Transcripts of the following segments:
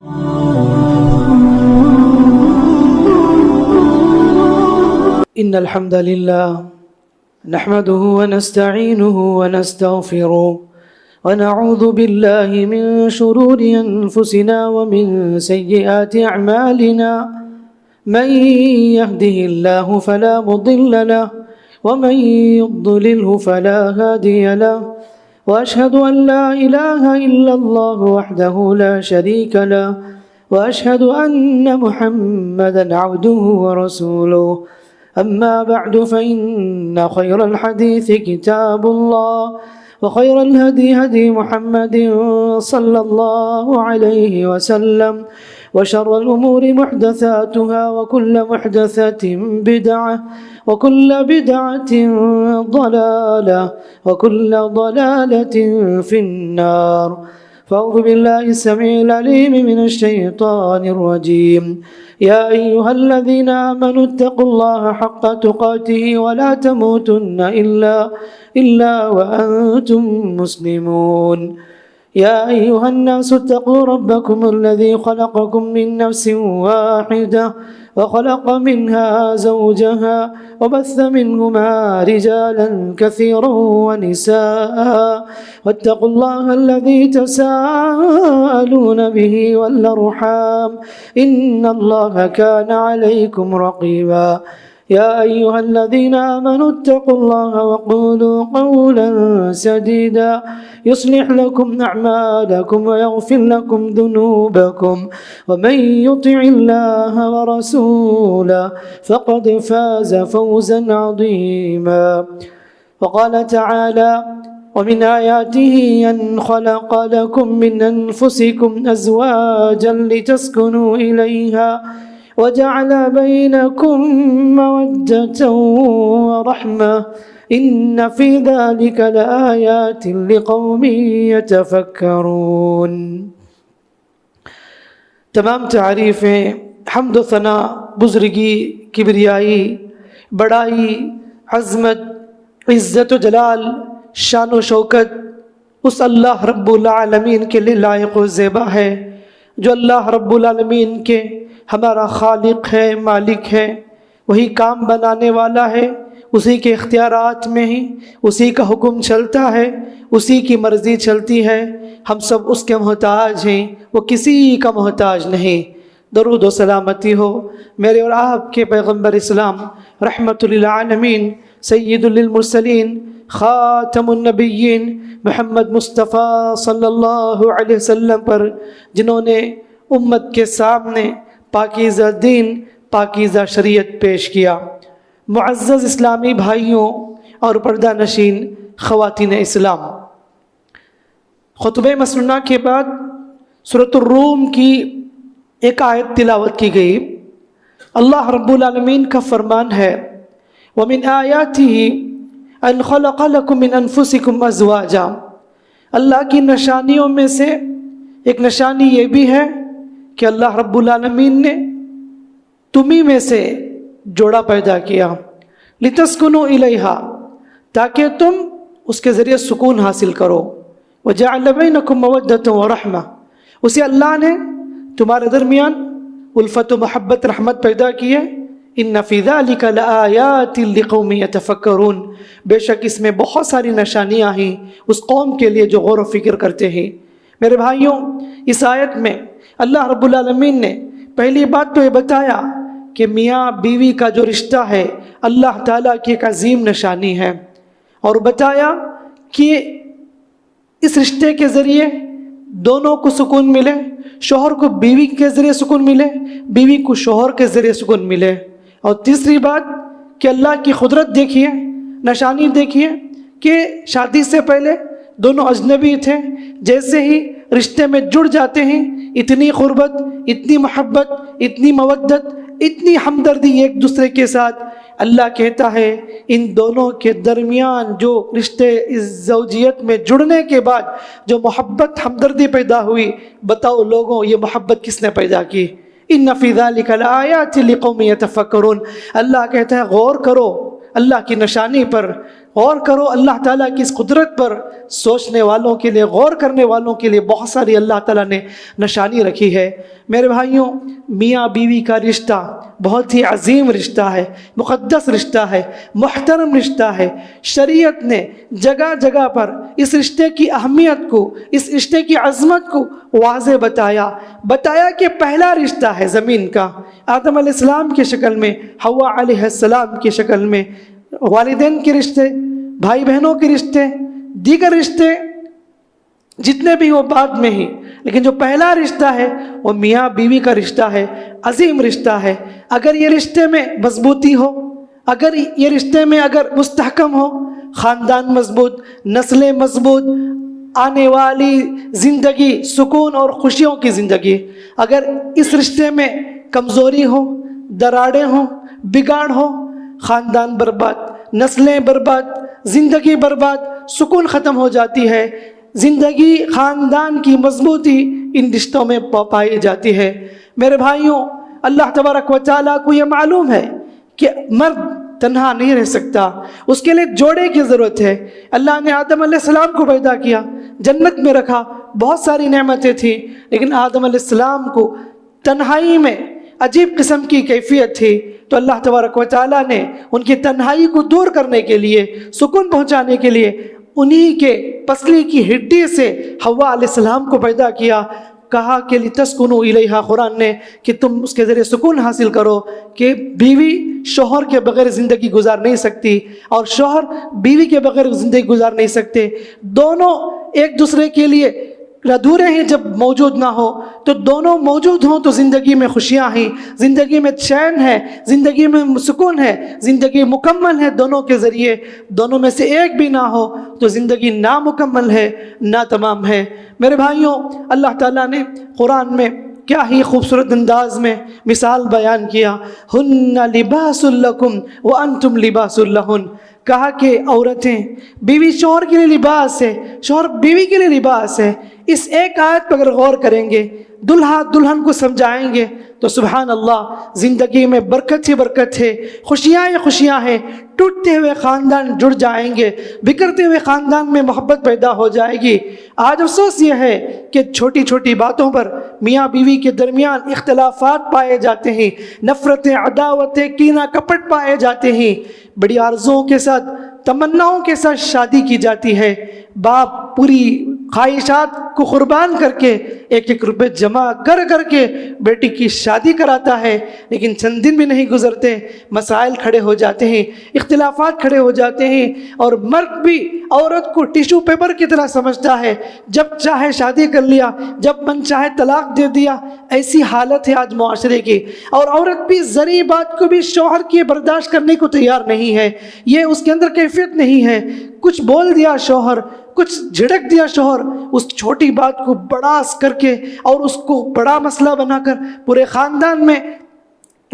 إن الحمد لله نحمده ونستعينه ونستغفره ونعوذ بالله من شرور أنفسنا ومن سيئات أعمالنا من يهده الله فلا مضل له ومن يضلله فلا هادي له وأشهد أن لا إله إلا الله وحده لا شريك له وأشهد أن محمدا عبده ورسوله أما بعد فإن خير الحديث كتاب الله وخير الهدي هدي محمد صلى الله عليه وسلم وشر الأمور محدثاتها وكل محدثة بدعة وكل بدعة ضلالة وكل ضلالة في النار فأعوذ بالله السميع العليم من الشيطان الرجيم يا أيها الذين آمنوا اتقوا الله حق تقاته ولا تموتن إلا وأنتم مسلمون يا أيها الناس اتقوا ربكم الذي خلقكم من نفس واحدة وخلق منها زوجها وبث منهما رجالا كثيرا ونساء واتقوا الله الذي تساءلون به والأرحام إن الله كان عليكم رقيبا يا أيها الذين آمنوا اتقوا الله وقولوا قولا سديدا يصلح لكم أعمالكم ويغفر لكم ذنوبكم ومن يطع الله ورسوله فقد فاز فوزا عظيما وقال تعالى ومن آياته أن خلق لكم من أنفسكم أزواجا لتسكنوا إليها وجعل بينكم مودة ورحمة إن في ذلك لآيات لقوم يتفكرون. تمام تعریفیں حمد و ثنا، بزرگی، کبریائی، بڑائی، عظمت، عزت و جلال، شان و شوکت اس اللہ رب العالمین کے لیے لائق و زیبا ہے جو اللہ رب العالمین کے ہمارا خالق ہے، مالک ہے، وہی کام بنانے والا ہے، اسی کے اختیارات میں ہی اسی کا حکم چلتا ہے، اسی کی مرضی چلتی ہے، ہم سب اس کے محتاج ہیں، وہ کسی کا محتاج نہیں۔ درود و سلامتی ہو میرے اور آپ کے پیغمبر اسلام رحمت للعالمین سید للمرسلین خاتم النبیین محمد مصطفیٰ صلی اللہ علیہ وسلم پر، جنہوں نے امت کے سامنے پاکیزہ دین، پاکیزہ شریعت پیش کیا۔ معزز اسلامی بھائیوں اور پردہ نشین خواتین اسلام، خطبہ مسنونہ کے بعد سورۃ الروم کی ایک آیت تلاوت کی گئی۔ اللہ رب العالمین کا فرمان ہے وَمِنْ آيَاتِهِ أَنْ خَلَقَ لَكُم مِّنْ أَنفُسِكُمْ أَزْوَاجًا۔ اللہ کی نشانیوں میں سے ایک نشانی یہ بھی ہے کہ اللہ رب العالمین نے تمہیں میں سے جوڑا پیدا کیا، لِتَسْكُنُوا إِلَيْهَا، تاکہ تم اس کے ذریعے سکون حاصل کرو، وَجَعَلَ بَيْنَكُمْ مَوَدَّةً وَرَحْمَةً، اسی اللہ نے تمہارے درمیان الفت و محبت، رحمت پیدا کی ہے۔ إِنَّ فِي ذَلِكَ لَآيَاتٍ لِقَوْمٍ يَتَفَكَّرُونَ، بے شک اس میں بہت ساری نشانیاں ہیں اس قوم کے لیے جو غور و فکر کرتے ہیں۔ میرے بھائیوں، اس آیت میں اللہ رب العالمین نے پہلی بات تو یہ بتایا کہ میاں بیوی کا جو رشتہ ہے اللہ تعالیٰ کی ایک عظیم نشانی ہے، اور بتایا کہ اس رشتے کے ذریعے دونوں کو سکون ملے، شوہر کو بیوی کے ذریعے سکون ملے، بیوی کو شوہر کے ذریعے سکون ملے۔ اور تیسری بات کہ اللہ کی قدرت دیکھیے، نشانی دیکھیے کہ شادی سے پہلے دونوں اجنبی تھے، جیسے ہی رشتے میں جڑ جاتے ہیں اتنی قربت، اتنی محبت، اتنی مودت، اتنی ہمدردی ایک دوسرے کے ساتھ۔ اللہ کہتا ہے ان دونوں کے درمیان جو رشتے اس زوجیت میں جڑنے کے بعد جو محبت، ہمدردی پیدا ہوئی، بتاؤ لوگوں یہ محبت کس نے پیدا کی؟ ان فی ذلک لآیات لقوم یتفکرون، اللہ کہتا ہے غور کرو اللہ کی نشانی پر، غور کرو، اللہ تعالیٰ کی اس قدرت پر سوچنے والوں کے لیے، غور کرنے والوں کے لیے بہت ساری اللہ تعالیٰ نے نشانی رکھی ہے۔ میرے بھائیوں، میاں بیوی کا رشتہ بہت ہی عظیم رشتہ ہے، مقدس رشتہ ہے، محترم رشتہ ہے۔ شریعت نے جگہ جگہ پر اس رشتے کی اہمیت کو، اس رشتے کی عظمت کو واضح بتایا کہ پہلا رشتہ ہے زمین کا، آدم علیہ السلام کی شکل میں، حوا علیہ السلام کی شکل میں، والدین کے رشتے، بھائی بہنوں کے رشتے، دیگر رشتے جتنے بھی وہ بعد میں ہی، لیکن جو پہلا رشتہ ہے وہ میاں بیوی کا رشتہ ہے، عظیم رشتہ ہے۔ اگر یہ رشتے میں مضبوطی ہو، اگر یہ رشتے میں اگر مستحکم ہو، خاندان مضبوط، نسلیں مضبوط، آنے والی زندگی سکون اور خوشیوں کی زندگی۔ اگر اس رشتے میں کمزوری ہو، دراڑیں ہوں، بگاڑ ہو، خاندان برباد، نسلیں برباد، زندگی برباد، سکون ختم ہو جاتی ہے۔ زندگی، خاندان کی مضبوطی ان رشتوں میں پائی جاتی ہے۔ میرے بھائیوں، اللہ تبارک و تعالیٰ کو یہ معلوم ہے کہ مرد تنہا نہیں رہ سکتا، اس کے لیے جوڑے کی ضرورت ہے۔ اللہ نے آدم علیہ السلام کو پیدا کیا، جنت میں رکھا، بہت ساری نعمتیں تھیں، لیکن آدم علیہ السلام کو تنہائی میں عجیب قسم کی کیفیت تھی، تو اللہ تبارک و تعالیٰ نے ان کی تنہائی کو دور کرنے کے لیے، سکون پہنچانے کے لیے انہی کے پسلی کی ہڈی سے حوا علیہ السلام کو پیدا کیا۔ کہا کہ لِتَسْكُنُوا إِلَيْهَا، قرآن نے کہ تم اس کے ذریعے سکون حاصل کرو، کہ بیوی شوہر کے بغیر زندگی گزار نہیں سکتی اور شوہر بیوی کے بغیر زندگی گزار نہیں سکتے۔ دونوں ایک دوسرے کے لیے ادھورے ہیں، جب موجود نہ ہو تو دونوں موجود ہوں تو زندگی میں خوشیاں ہیں، زندگی میں چین ہے، زندگی میں سکون ہے، زندگی مکمل ہے دونوں کے ذریعے۔ دونوں میں سے ایک بھی نہ ہو تو زندگی نامکمل ہے، ناتمام ہے۔ میرے بھائیوں، اللہ تعالیٰ نے قرآن میں کیا ہی خوبصورت انداز میں مثال بیان کیا، ہن لباس لکم وانتم لباس لہن۔ کہا کہ عورتیں، بیوی شوہر کے لیے لباس ہے، شوہر بیوی کے لیے لباس ہے۔ اس ایک آیت پر اگر غور کریں گے، دلہا دلہن کو سمجھائیں گے تو سبحان اللہ، زندگی میں برکت ہی برکت ہے، خوشیاں ہی خوشیاں ہیں۔ ٹوٹتے ہوئے خاندان جڑ جائیں گے، بکھرتے ہوئے خاندان میں محبت پیدا ہو جائے گی۔ آج افسوس یہ ہے کہ چھوٹی چھوٹی باتوں پر میاں بیوی کے درمیان اختلافات پائے جاتے ہیں، نفرتیں، عداوتیں، کینہ کپٹ پائے جاتے ہیں۔ بڑی آرزوؤں کے ساتھ، تمناؤں کے ساتھ شادی کی جاتی ہے، باپ پوری خواہشات کو قربان کر کے ایک ایک روپے جمع کر کر کے بیٹی کی شادی کراتا ہے، لیکن چند دن بھی نہیں گزرتے مسائل کھڑے ہو جاتے ہیں، اختلافات کھڑے ہو جاتے ہیں، اور مرد بھی عورت کو ٹیشو پیپر کی طرح سمجھتا ہے، جب چاہے شادی کر لیا، جب من چاہے طلاق دے دیا۔ ایسی حالت ہے آج معاشرے کی، اور عورت بھی ذرا بات کو بھی شوہر کی برداشت کرنے کو تیار نہیں ہے، یہ اس کے اندر کیفیت نہیں ہے۔ کچھ بول دیا شوہر، کچھ جھڑک دیا شوہر، اس چھوٹی بات کو بڑا کر کے اور اس کو بڑا مسئلہ بنا کر پورے خاندان میں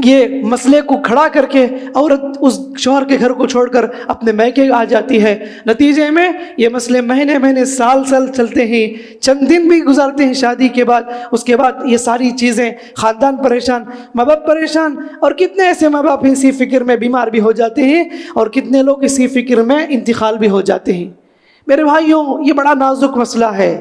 یہ مسئلے کو کھڑا کر کے عورت اس شوہر کے گھر کو چھوڑ کر اپنے میکے آ جاتی ہے۔ نتیجے میں یہ مسئلے مہینے مہینے سال سال چلتے ہیں، چند دن بھی گزارتے ہیں شادی کے بعد، اس کے بعد یہ ساری چیزیں، خاندان پریشان، ماں باپ پریشان، اور کتنے ایسے ماں باپ اسی فکر میں بیمار بھی ہو جاتے ہیں، اور کتنے لوگ اسی فکر میں انتقال بھی ہو جاتے ہیں۔ میرے بھائیوں، یہ بڑا نازک مسئلہ ہے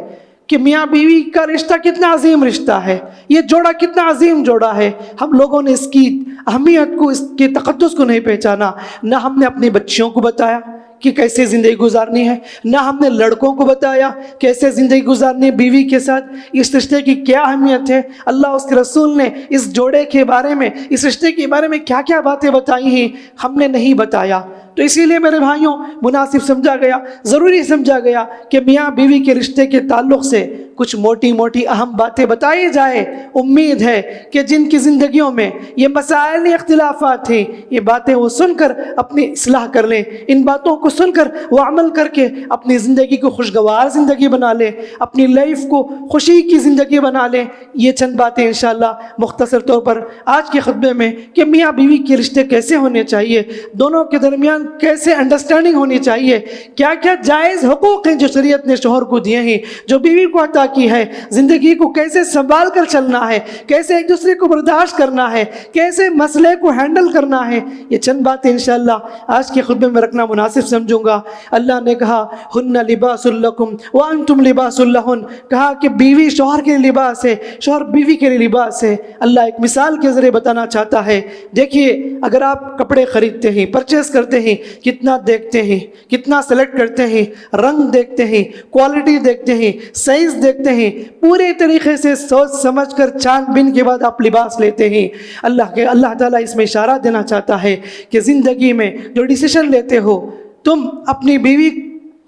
کہ میاں بیوی کا رشتہ کتنا عظیم رشتہ ہے، یہ جوڑا کتنا عظیم جوڑا ہے۔ ہم لوگوں نے اس کی اہمیت کو، اس کے تقدس کو نہیں پہچانا، نہ ہم نے اپنی بچیوں کو بتایا کہ کیسے زندگی گزارنی ہے، نہ ہم نے لڑکوں کو بتایا کیسے زندگی گزارنی ہے بیوی کے ساتھ، اس رشتے کی کیا اہمیت ہے۔ اللہ اس کے رسول نے اس جوڑے کے بارے میں، اس رشتے کے بارے میں کیا کیا باتیں بتائی ہیں، ہم نے نہیں بتایا۔ تو اسی لیے میرے بھائیوں، مناسب سمجھا گیا، ضروری سمجھا گیا کہ میاں بیوی کے رشتے کے تعلق سے کچھ موٹی موٹی اہم باتیں بتائی جائے۔ امید ہے کہ جن کی زندگیوں میں یہ مسائل، اختلافات ہیں، یہ باتیں وہ سن کر اپنی اصلاح کر لیں، ان باتوں کو سن کر وہ عمل کر کے اپنی زندگی کو خوشگوار زندگی بنا لیں، اپنی لائف کو خوشی کی زندگی بنا لیں۔ یہ چند باتیں انشاءاللہ مختصر طور پر آج کے خطبے میں کہ میاں بیوی کے رشتے کیسے ہونے چاہیے، دونوں کے درمیان درمیان کیسے انڈرسٹینڈنگ ہونی چاہیے، کیا کیا جائز حقوق ہیں جو شریعت نے شوہر کو دیے ہیں، جو بیوی کو عطا کی ہے، زندگی کو کیسے سنبھال کر چلنا ہے، کیسے ایک دوسرے کو برداشت کرنا ہے، کیسے مسئلے کو ہینڈل کرنا ہے، یہ چند باتیں انشاءاللہ آج کے خطبے میں رکھنا مناسب سمجھوں گا۔ اللہ نے کہا ہن لباس لکم وانتم لباس لہن، کہا کہ بیوی شوہر کے لیے لباس ہے، شوہر بیوی کے لیے لباس ہے۔ اللہ ایک مثال کے ذریعے بتانا چاہتا ہے، دیکھیے اگر آپ کپڑے خریدتے ہیں، پرچیز کرتے ہیں، کتنا دیکھتے ہیں، کتنا سلیکٹ کرتے ہیں، رنگ دیکھتے ہیں، کوالٹی دیکھتے ہیں، سائز دیکھتے ہیں، پورے طریقے سے سوچ سمجھ کر چھان بین کے بعد آپ لباس لیتے ہیں۔ اللہ تعالیٰ اس میں اشارہ دینا چاہتا ہے کہ زندگی میں جو ڈیسیشن لیتے ہو، تم اپنی بیوی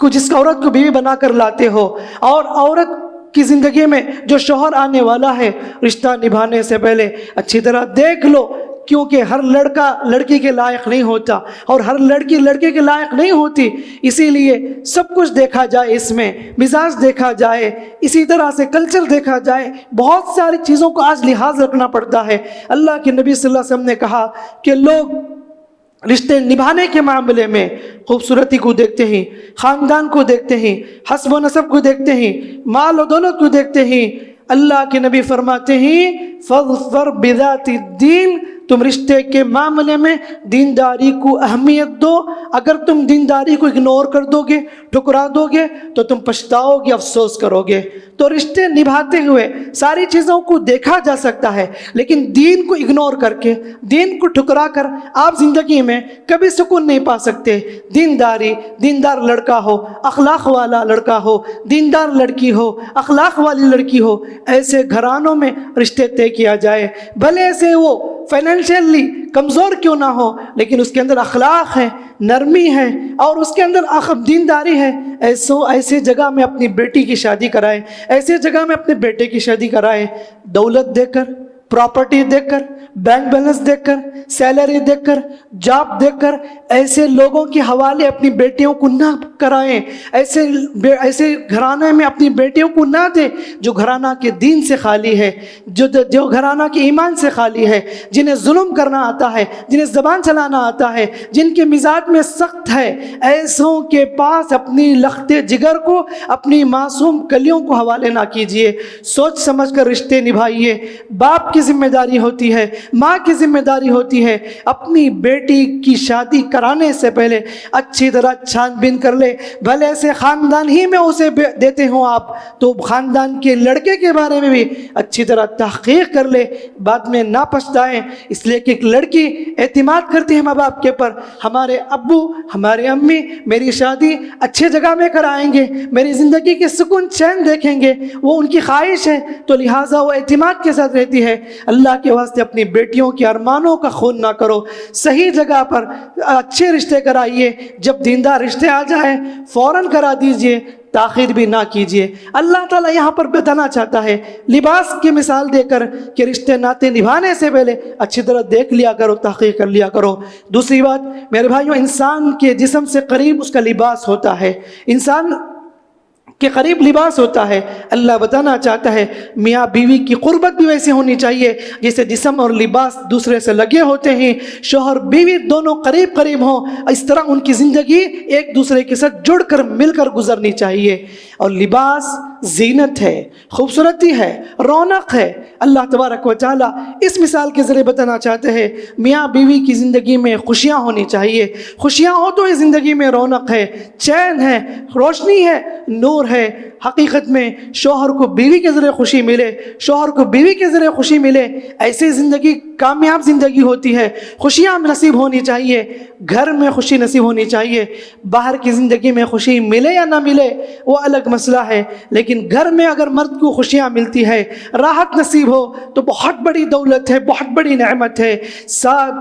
کو، جس عورت کو بیوی بنا کر لاتے ہو، اور عورت کی زندگی میں جو شوہر آنے والا ہے، رشتہ نبھانے سے پہلے اچھی طرح دیکھ لو، کیونکہ ہر لڑکا لڑکی کے لائق نہیں ہوتا اور ہر لڑکی لڑکے کے لائق نہیں ہوتی، اسی لیے سب کچھ دیکھا جائے، اس میں مزاج دیکھا جائے، اسی طرح سے کلچر دیکھا جائے، بہت ساری چیزوں کو آج لحاظ رکھنا پڑتا ہے۔ اللہ کے نبی صلی اللہ علیہ وسلم نے کہا کہ لوگ رشتے نبھانے کے معاملے میں خوبصورتی کو دیکھتے ہیں، خاندان کو دیکھتے ہیں، حسب و نسب کو دیکھتے ہیں، مال و دولت کو دیکھتے ہیں۔ اللہ کے نبی فرماتے ہیں فاظفر بذات الدین، تم رشتے کے معاملے میں دینداری کو اہمیت دو۔ اگر تم دینداری کو اگنور کر دو گے، ٹھکرا دو گے، تو تم پچھتاؤ گے، افسوس کرو گے۔ تو رشتے نبھاتے ہوئے ساری چیزوں کو دیکھا جا سکتا ہے، لیکن دین کو اگنور کر کے، دین کو ٹھکرا کر آپ زندگی میں کبھی سکون نہیں پا سکتے۔ دیندار لڑکا ہو، اخلاق والا لڑکا ہو، دیندار لڑکی ہو، اخلاق والی لڑکی ہو، ایسے گھرانوں میں رشتے طے کیا جائے، بھلے سے وہ فائنینشلی کمزور کیوں نہ ہو، لیکن اس کے اندر اخلاق ہے، نرمی ہے، اور اس کے اندر دینداری ہے۔ ایسے جگہ میں اپنی بیٹی کی شادی کرائے، ایسے جگہ میں اپنے بیٹے کی شادی کرائے۔ دولت دیکھ کر، پراپرٹی دیکھ کر، بینک بیلنس دیکھ کر، سیلری دیکھ کر، جاب دیکھ کر ایسے لوگوں کے حوالے اپنی بیٹیوں کو نہ کرائیں، ایسے گھرانے میں اپنی بیٹیوں کو نہ دیں جو گھرانہ کے دین سے خالی ہے، جو گھرانہ کے ایمان سے خالی ہے، جنہیں ظلم کرنا آتا ہے، جنہیں زبان چلانا آتا ہے، جن کے مزاج میں سخت ہے۔ ایسوں کے پاس اپنی لخت جگر کو، اپنی معصوم کلیوں کو حوالے نہ کیجیے۔ سوچ سمجھ کر رشتے نبھائیے۔ باپ کی ذمہ داری ہوتی ہے، ماں کی ذمہ داری ہوتی ہے، اپنی بیٹی کی شادی کرانے سے پہلے اچھی طرح چھان بین کر لے۔ بھلے سے خاندان ہی میں اسے دیتے ہوں آپ، تو خاندان کے لڑکے کے بارے میں بھی اچھی طرح تحقیق کر لے، بعد میں نہ پچھتائیں۔ اس لیے کہ ایک لڑکی اعتماد کرتی ہے ماں باپ کے پر، ہمارے ابو، ہمارے امی میری شادی اچھے جگہ میں کرائیں گے، میری زندگی کے سکون چین دیکھیں گے، وہ ان کی خواہش ہے، تو لہٰذا وہ اعتماد کے ساتھ رہتی ہے۔ اللہ کے واسطے اپنی بیٹیوں کے ارمانوں کا خون نہ کرو، صحیح جگہ پر اچھے رشتے کرائیے۔ جب دیندار رشتے آ جائیں فوراً کرا دیجئے، تاخیر بھی نہ کیجیے۔ اللہ تعالیٰ یہاں پر بتانا چاہتا ہے لباس کی مثال دے کر کہ رشتے ناطے نبھانے سے پہلے اچھی طرح دیکھ لیا کرو، تحقیق کر لیا کرو۔ دوسری بات میرے بھائیوں، انسان کے جسم سے قریب اس کا لباس ہوتا ہے، انسان کے قریب لباس ہوتا ہے۔ اللہ بتانا چاہتا ہے میاں بیوی کی قربت بھی ویسے ہونی چاہیے جیسے جسم اور لباس دوسرے سے لگے ہوتے ہیں، شوہر بیوی دونوں قریب قریب ہوں، اس طرح ان کی زندگی ایک دوسرے کے ساتھ جڑ کر مل کر گزرنی چاہیے۔ اور لباس زینت ہے، خوبصورتی ہے، رونق ہے۔ اللہ تبارک و تعالیٰ اس مثال کے ذریعے بتانا چاہتے ہیں میاں بیوی کی زندگی میں خوشیاں ہونی چاہیے۔ خوشیاں ہو تو اس زندگی میں رونق ہے، چین ہے، روشنی ہے، نور ہے۔ حقیقت میں شوہر کو بیوی کے ذریعے خوشی ملے، شوہر کو بیوی کے ذریعے خوشی ملے، ایسی زندگی کامیاب زندگی ہوتی ہے۔ خوشیاں نصیب ہونی چاہیے، گھر میں خوشی نصیب ہونی چاہیے۔ باہر کی زندگی میں خوشی ملے یا نہ ملے وہ الگ مسئلہ ہے، لیکن گھر میں اگر مرد کو خوشیاں ملتی ہے، راحت نصیب ہو، تو بہت بڑی دولت ہے، بہت بڑی نعمت ہے۔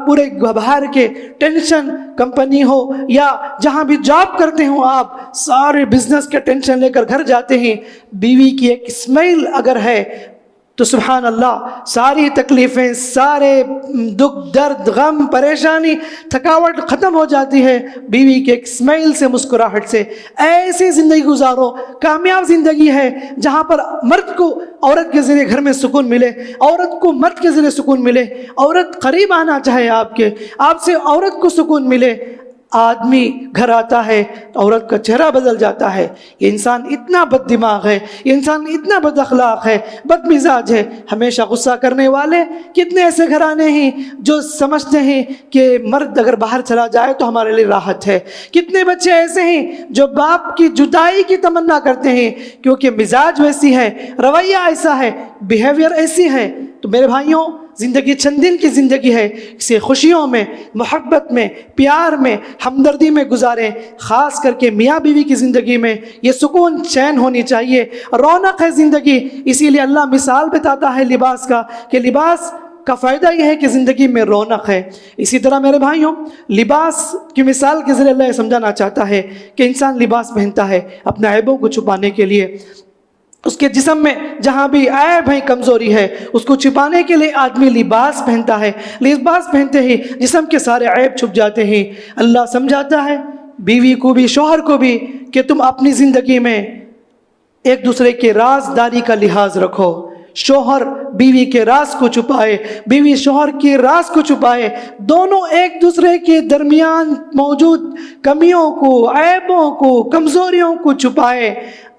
پورے باہر کے ٹینشن، کمپنی ہو یا جہاں بھی جاب کرتے ہوں آپ، سارے بزنس کے ٹینشن لے کر گھر جاتے ہیں، بیوی کی ایک اسمیل اگر ہے تو سبحان اللہ ساری تکلیفیں، سارے دکھ، درد، غم، پریشانی، تھکاوٹ ختم ہو جاتی ہے بیوی کے ایک اسمیل سے، مسکراہٹ سے۔ ایسی زندگی گزارو، کامیاب زندگی ہے جہاں پر مرد کو عورت کے ذریعے گھر میں سکون ملے، عورت کو مرد کے ذریعے سکون ملے، عورت قریب آنا چاہے آپ کے، آپ سے عورت کو سکون ملے، آدمی گھر آتا ہے تو عورت کا چہرہ بدل جاتا ہے. یہ انسان اتنا بد دماغ ہے, یہ انسان اتنا بد اخلاق ہے, بد مزاج ہے. ہمیشہ غصہ کرنے والے کتنے ایسے گھرانے ہیں جو سمجھتے ہیں کہ مرد اگر باہر چلا جائے تو ہمارے لیے راحت ہے. کتنے بچے ایسے ہیں جو باپ کی جدائی کی تمنا کرتے ہیں کیونکہ مزاج ویسی ہے, رویہ ایسا ہے, بیہیویئر ایسی ہے. تو میرے بھائیوں, زندگی چند دن کی زندگی ہے, اسے خوشیوں میں, محبت میں, پیار میں, ہمدردی میں گزاریں. خاص کر کے میاں بیوی کی زندگی میں یہ سکون چین ہونی چاہیے, رونق ہے زندگی. اسی لیے اللہ مثال بتاتا ہے لباس کا کہ لباس کا فائدہ یہ ہے کہ زندگی میں رونق ہے. اسی طرح میرے بھائیوں, لباس کی مثال کے ذریعے اللہ یہ سمجھانا چاہتا ہے کہ انسان لباس پہنتا ہے اپنے عیبوں کو چھپانے کے لیے. اس کے جسم میں جہاں بھی عیب ہے, کمزوری ہے, اس کو چھپانے کے لیے آدمی لباس پہنتا ہے. لباس پہنتے ہی جسم کے سارے عیب چھپ جاتے ہیں. اللہ سمجھاتا ہے بیوی کو بھی, شوہر کو بھی, کہ تم اپنی زندگی میں ایک دوسرے کے رازداری کا لحاظ رکھو. شوہر بیوی کے راز کو چھپائے, بیوی شوہر کے راز کو چھپائے. دونوں ایک دوسرے کے درمیان موجود کمیوں کو, عیبوں کو, کمزوریوں کو چھپائے.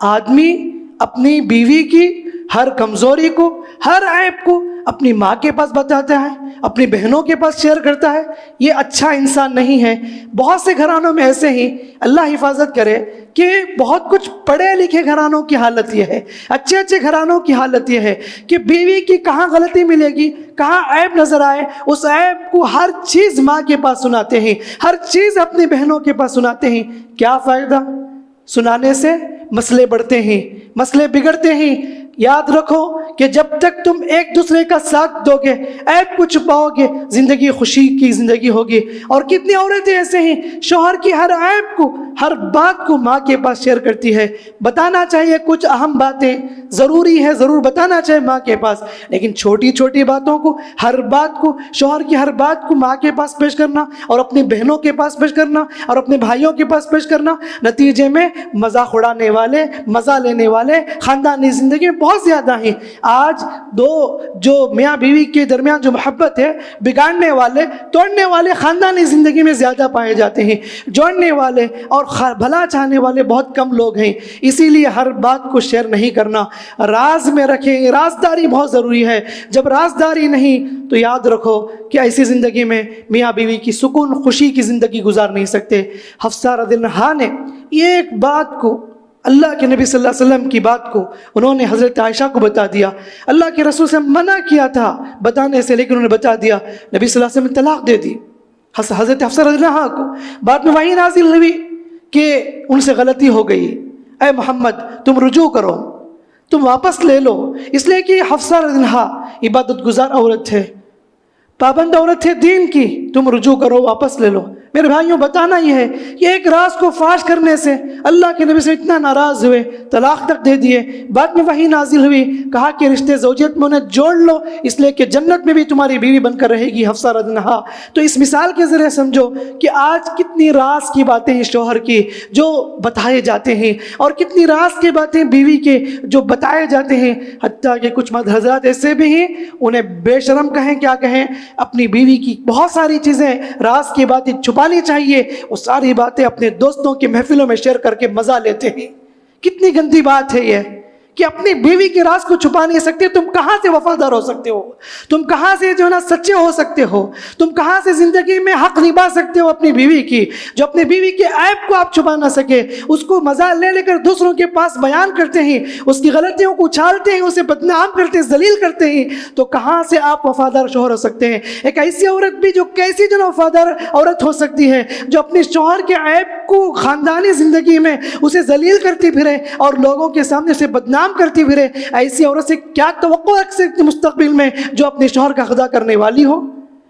آدمی اپنی بیوی کی ہر کمزوری کو, ہر عیب کو اپنی ماں کے پاس بتاتا ہے, اپنی بہنوں کے پاس شیئر کرتا ہے. یہ اچھا انسان نہیں ہے. بہت سے گھرانوں میں ایسے ہی, اللہ حفاظت کرے, کہ بہت کچھ پڑھے لکھے گھرانوں کی حالت یہ ہے, اچھے اچھے گھرانوں کی حالت یہ ہے کہ بیوی کی کہاں غلطی ملے گی, کہاں عیب نظر آئے, اس عیب کو ہر چیز ماں کے پاس سناتے ہیں, ہر چیز اپنی بہنوں کے پاس سناتے ہیں. کیا فائدہ؟ سنانے سے مسئلے بڑھتے ہیں, مسئلے بگڑتے ہیں. یاد رکھو کہ جب تک تم ایک دوسرے کا ساتھ دو گے, عیب کو چھپاؤ گے, زندگی خوشی کی زندگی ہوگی. اور کتنی عورتیں ایسے ہیں شوہر کی ہر عیب کو, ہر بات کو ماں کے پاس شیئر کرتی ہے. بتانا چاہیے کچھ اہم باتیں, ضروری ہے, ضرور بتانا چاہیے ماں کے پاس, لیکن چھوٹی چھوٹی باتوں کو, ہر بات کو, شوہر کی ہر بات کو ماں کے پاس پیش کرنا, اور اپنی بہنوں کے پاس پیش کرنا, اور اپنے بھائیوں کے پاس پیش کرنا. نتیجے میں مذاق اڑانے والے, مزہ لینے والے خاندانی زندگی میں بہت زیادہ ہیں. آج جو میاں بیوی کے درمیان جو محبت ہے, بگاڑنے والے, توڑنے والے خاندانی زندگی میں زیادہ پائے جاتے ہیں. جوڑنے والے اور بھلا چاہنے والے بہت کم لوگ ہیں. اسی لیے ہر بات کو شیئر نہیں کرنا, راز میں رکھیں. رازداری بہت ضروری ہے. جب رازداری نہیں تو یاد رکھو کہ ایسی زندگی میں میاں بیوی کی سکون خوشی کی زندگی گزار نہیں سکتے. حفصہ رضی اللہ عنہا نے ایک بات کو, اللہ کے نبی صلی اللہ علیہ وسلم کی بات کو انہوں نے حضرت عائشہ کو بتا دیا. اللہ کے رسول سے منع کیا تھا بتانے سے, لیکن انہوں نے بتا دیا. نبی صلی اللہ علیہ وسلم نے طلاق دے دی حضرت حفصہ رضی اللہ عنہا کو. بعد میں وحی نازل ہوئی کہ ان سے غلطی ہو گئی, اے محمد تم رجوع کرو, تم واپس لے لو. اس لیے کہ حفصہ رضی اللہ عنہا عبادت گزار عورت ہے, پابند عورت ہے دین کی. تم رجوع کرو, واپس لے لو. میرے بھائیوں, بتانا یہ ہے کہ ایک راز کو فاش کرنے سے اللہ کے نبی سے اتنا ناراض ہوئے, طلاق تک دے دیے. بعد میں وحی نازل ہوئی, کہا کہ رشتے زوجیت میں انہیں جوڑ لو, اس لیے کہ جنت میں بھی تمہاری بیوی بن کر رہے گی حفصہ رضی اللہ عنہا. تو اس مثال کے ذریعے سمجھو کہ آج کتنی راز کی باتیں ہیں شوہر کی جو بتائے جاتے ہیں, اور کتنی راز کی باتیں بیوی کے جو بتائے جاتے ہیں. حتیٰ کہ کچھ مرد حضرات ایسے بھی ہیں, انہیں بے شرم کہیں کیا کہیں, اپنی بیوی کی بہت ساری چیزیں, راز کی باتیں چھپانی چاہیے, وہ ساری باتیں اپنے دوستوں کی محفلوں میں شیئر کر کے مزہ لیتے ہیں. کتنی گندی بات ہے یہ کہ اپنی بیوی کے راز کو چھپا نہیں سکتے. تم کہاں سے وفادار ہو سکتے ہو, تم کہاں سے جو ہے نا سچے ہو سکتے ہو, تم کہاں سے زندگی میں حق نبھا سکتے ہو اپنی بیوی کی, جو اپنی بیوی کے عیب کو آپ چھپا نہ سکے, اس کو مزہ لے لے کر دوسروں کے پاس بیان کرتے ہیں, اس کی غلطیوں کو اچھالتے ہیں, اسے بدنام کرتے ہیں, ذلیل کرتے ہیں. تو کہاں سے آپ وفادار شوہر ہو سکتے ہیں؟ ایک ایسی عورت بھی جو کیسی جو وفادار عورت ہو سکتی ہے جو اپنے شوہر کے عیب کو خاندانی زندگی میں اسے ذلیل کرتی پھرے اور لوگوں کے سامنے اسے بدنام کرتی پھرے. ایسی عورت سے کیا توقع رکھ سکتے مستقبل میں جو اپنے شوہر کا خدا کرنے والی ہو؟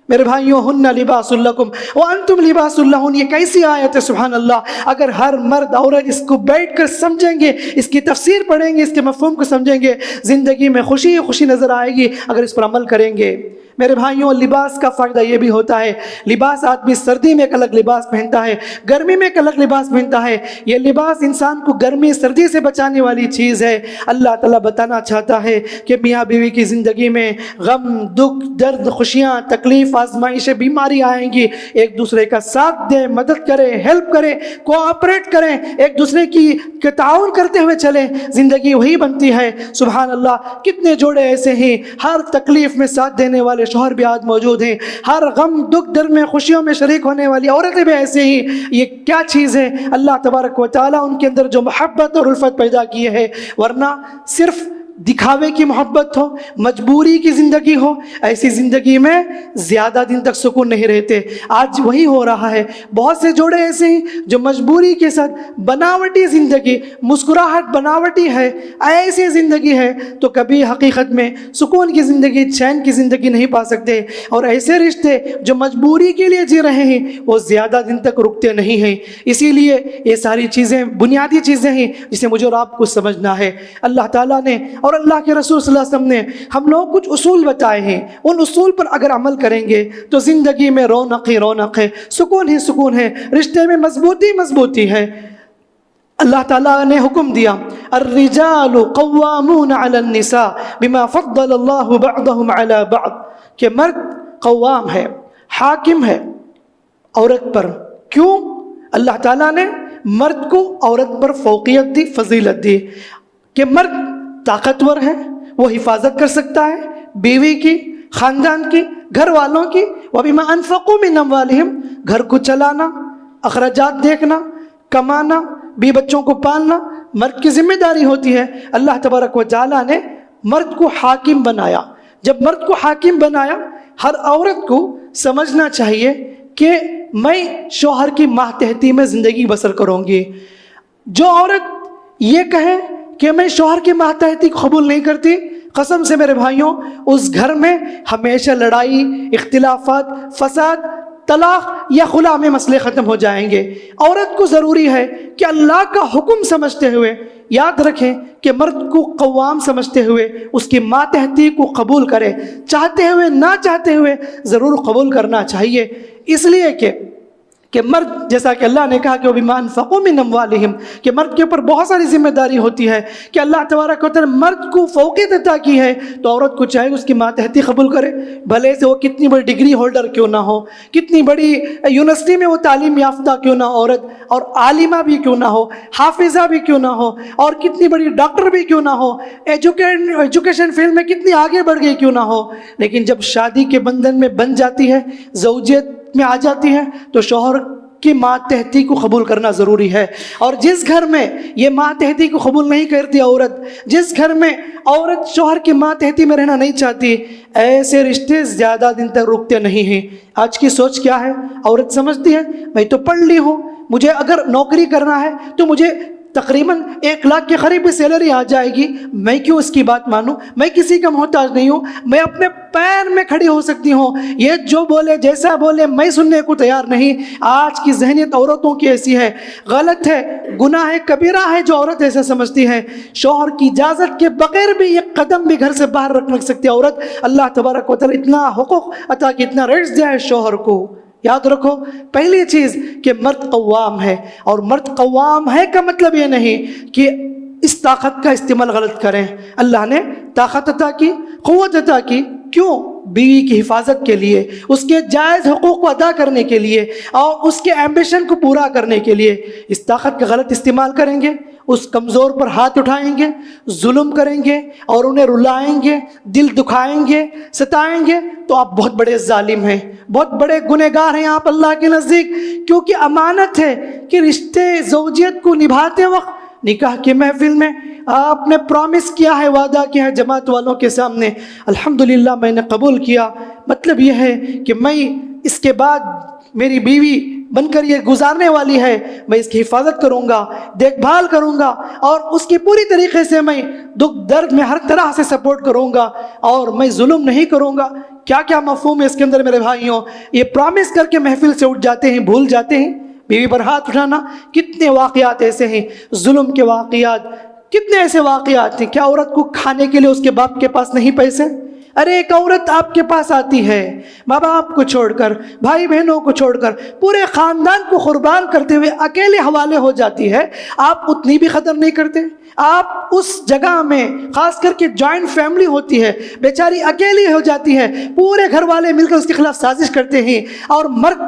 میرے بھائیوں, ہن لباس لکم وانتم لباس لہن, یہ کیسی آیت ہے سبحان اللہ. اگر ہر مرد عورت اس کو بیٹھ کر سمجھیں گے, اس کی تفسیر پڑھیں گے, اس کے مفہوم کو سمجھیں گے, زندگی میں خوشی خوشی نظر آئے گی اگر اس پر عمل کریں گے. میرے بھائیوں لباس کا فائدہ یہ بھی ہوتا ہے، لباس آدمی سردی میں ایک الگ لباس پہنتا ہے، گرمی میں ایک الگ لباس پہنتا ہے، یہ لباس انسان کو گرمی سردی سے بچانے والی چیز ہے۔ اللہ تعالیٰ بتانا چاہتا ہے کہ میاں بیوی کی زندگی میں غم، دکھ، درد، خوشیاں، تکلیف، آزمائشیں، بیماری آئیں گی، ایک دوسرے کا ساتھ دیں، مدد کریں، ہیلپ کریں، کوآپریٹ کریں، ایک دوسرے کی تعاون کرتے ہوئے چلیں، زندگی وہی بنتی ہے۔ سبحان اللہ، کتنے جوڑے ایسے ہیں ہر تکلیف میں ساتھ دینے والے شوہر بھی آج موجود ہیں، ہر غم، دکھ، درد میں، خوشیوں میں شریک ہونے والی عورتیں بھی ایسے ہی۔ یہ کیا چیز ہے؟ اللہ تبارک و تعالیٰ ان کے اندر جو محبت اور الفت پیدا کی ہے، ورنہ صرف دکھاوے کی محبت ہو، مجبوری کی زندگی ہو، ایسی زندگی میں زیادہ دن تک سکون نہیں رہتے۔ آج وہی ہو رہا ہے، بہت سے جوڑے ایسے ہیں جو مجبوری کے ساتھ بناوٹی زندگی، مسکراہٹ بناوٹی ہے، ایسی زندگی ہے تو کبھی حقیقت میں سکون کی زندگی، چین کی زندگی نہیں پا سکتے۔ اور ایسے رشتے جو مجبوری کے لیے جی رہے ہیں وہ زیادہ دن تک رکتے نہیں ہیں۔ اسی لیے یہ ساری چیزیں بنیادی چیزیں ہیں جسے مجھے اور آپ کو سمجھنا ہے۔ اللہ تعالیٰ نے اور اللہ کے رسول صلی اللہ علیہ وسلم نے ہم لوگ کچھ اصول بتائے ہیں، ان اصول پر اگر عمل کریں گے تو زندگی میں رونق ہی رونق ہے، سکون ہی سکون ہے، رشتے میں مضبوطی مضبوطی ہے۔ اللہ تعالیٰ نے حکم دیا الرجال قوامون علی النساء بما فضل اللہ بعضهم علی بعض، کہ مرد قوام ہے، حاکم ہے عورت پر۔ کیوں؟ اللہ تعالیٰ نے مرد کو عورت پر فوقیت دی، فضیلت دی کہ مرد طاقتور ہے، وہ حفاظت کر سکتا ہے بیوی کی، خاندان کی، گھر والوں کی۔ وَبِمَا أَنفَقُوا مِنْ أَمْوَالِهِمْ، گھر کو چلانا، اخراجات دیکھنا، کمانا، بی بچوں کو پالنا مرد کی ذمہ داری ہوتی ہے۔ اللہ تبارک و تعالیٰ نے مرد کو حاکم بنایا۔ جب مرد کو حاکم بنایا، ہر عورت کو سمجھنا چاہیے کہ میں شوہر کی ماتحتی میں زندگی بسر کروں گی۔ جو عورت یہ کہے کہ میں شوہر کی ماتحتی کو قبول نہیں کرتی، قسم سے میرے بھائیوں اس گھر میں ہمیشہ لڑائی، اختلافات، فساد، طلاق یا خلا میں مسئلے ختم ہو جائیں گے۔ عورت کو ضروری ہے کہ اللہ کا حکم سمجھتے ہوئے، یاد رکھیں کہ مرد کو قوام سمجھتے ہوئے اس کی ماتحتی کو قبول کرے، چاہتے ہوئے نہ چاہتے ہوئے ضرور قبول کرنا چاہیے۔ اس لیے کہ مرد، جیسا کہ اللہ نے کہا کہ وَبِمَا أَنفَقُوا مِنْ أَمْوَالِهِمْ، کہ مرد کے اوپر بہت ساری ذمہ داری ہوتی ہے، کہ اللہ تبارک و تعالیٰ مرد کو فوقیت عطا کی ہے تو عورت کو چاہے اس کی ماتحتی قبول کرے، بھلے سے وہ کتنی بڑی ڈگری ہولڈر کیوں نہ ہو، کتنی بڑی یونیورسٹی میں وہ تعلیم یافتہ کیوں نہ ہو عورت، اور عالمہ بھی کیوں نہ ہو، حافظہ بھی کیوں نہ ہو، اور کتنی بڑی ڈاکٹر بھی کیوں نہ ہو، ایجوکیشن فیلڈ میں کتنی آگے بڑھ گئی کیوں نہ ہو، لیکن جب شادی کے بندھن میں بن جاتی ہے، زوجیت میں آ جاتی ہے تو شوہر کی ماتحتی کو قبول کرنا ضروری ہے۔ اور جس گھر میں یہ ماتحتی کو قبول نہیں کرتی عورت، جس گھر میں عورت شوہر کی ماتحتی میں رہنا نہیں چاہتی، ایسے رشتے زیادہ دن تک رکتے نہیں ہیں۔ آج کی سوچ کیا ہے؟ عورت سمجھتی ہے میں تو پڑھ لی ہوں، مجھے اگر نوکری کرنا ہے تو مجھے تقریباً 1 لاکھ کے قریب سیلری آ جائے گی، میں کیوں اس کی بات مانوں؟ میں کسی کا محتاج نہیں ہوں، میں اپنے پیر میں کھڑی ہو سکتی ہوں، یہ جو بولے جیسا بولے میں سننے کو تیار نہیں۔ آج کی ذہنیت عورتوں کی ایسی ہے، غلط ہے، گناہ ہے، کبیرہ ہے جو عورت ایسا سمجھتی ہے۔ شوہر کی اجازت کے بغیر بھی ایک قدم بھی گھر سے باہر رکھ سکتی ہے عورت۔ اللہ تبارک و تعالیٰ اتنا حقوق عطا کہ اتنا رائٹس دیا ہے شوہر کو۔ یاد رکھو پہلی چیز کہ مرد قوام ہے، اور مرد قوام ہے کا مطلب یہ نہیں کہ اس طاقت کا استعمال غلط کریں۔ اللہ نے طاقت عطا کی، قوت عطا کی، کیوں؟ بیوی کی حفاظت کے لیے، اس کے جائز حقوق کو ادا کرنے کے لیے، اور اس کے ایمبیشن کو پورا کرنے کے لیے۔ اس طاقت کا غلط استعمال کریں گے، اس کمزور پر ہاتھ اٹھائیں گے، ظلم کریں گے اور انہیں رلائیں گے، دل دکھائیں گے، ستائیں گے، تو آپ بہت بڑے ظالم ہیں، بہت بڑے گنہگار ہیں آپ اللہ کے نزدیک۔ کیونکہ امانت ہے کہ رشتے زوجیت کو نبھاتے وقت نکاح کی محفل میں آپ نے پرومس کیا ہے، وعدہ کیا ہے جماعت والوں کے سامنے، الحمدللہ میں نے قبول کیا، مطلب یہ ہے کہ میں اس کے بعد میری بیوی بن کر یہ گزارنے والی ہے، میں اس کی حفاظت کروں گا، دیکھ بھال کروں گا، اور اس کی پوری طریقے سے میں دکھ درد میں ہر طرح سے سپورٹ کروں گا، اور میں ظلم نہیں کروں گا۔ کیا کیا مفہوم ہے اس کے اندر میرے بھائیوں؟ یہ پرومس کر کے محفل سے اٹھ جاتے ہیں، بھول جاتے ہیں بیوی پر ہاتھ اٹھانا۔ کتنے واقعات ایسے ہیں، ظلم کے واقعات، کتنے ایسے واقعات ہیں۔ کیا عورت کو کھانے کے لیے اس کے باپ کے پاس نہیں پیسے؟ ارے ایک عورت آپ کے پاس آتی ہے ماں باپ کو چھوڑ کر، بھائی بہنوں کو چھوڑ کر، پورے خاندان کو قربان کرتے ہوئے اکیلے حوالے ہو جاتی ہے، آپ اتنی بھی قدر نہیں کرتے؟ آپ اس جگہ میں خاص کر کے جوائنٹ فیملی ہوتی ہے، بیچاری اکیلی ہو جاتی ہے، پورے گھر والے مل کر اس کے خلاف سازش کرتے ہیں اور مرد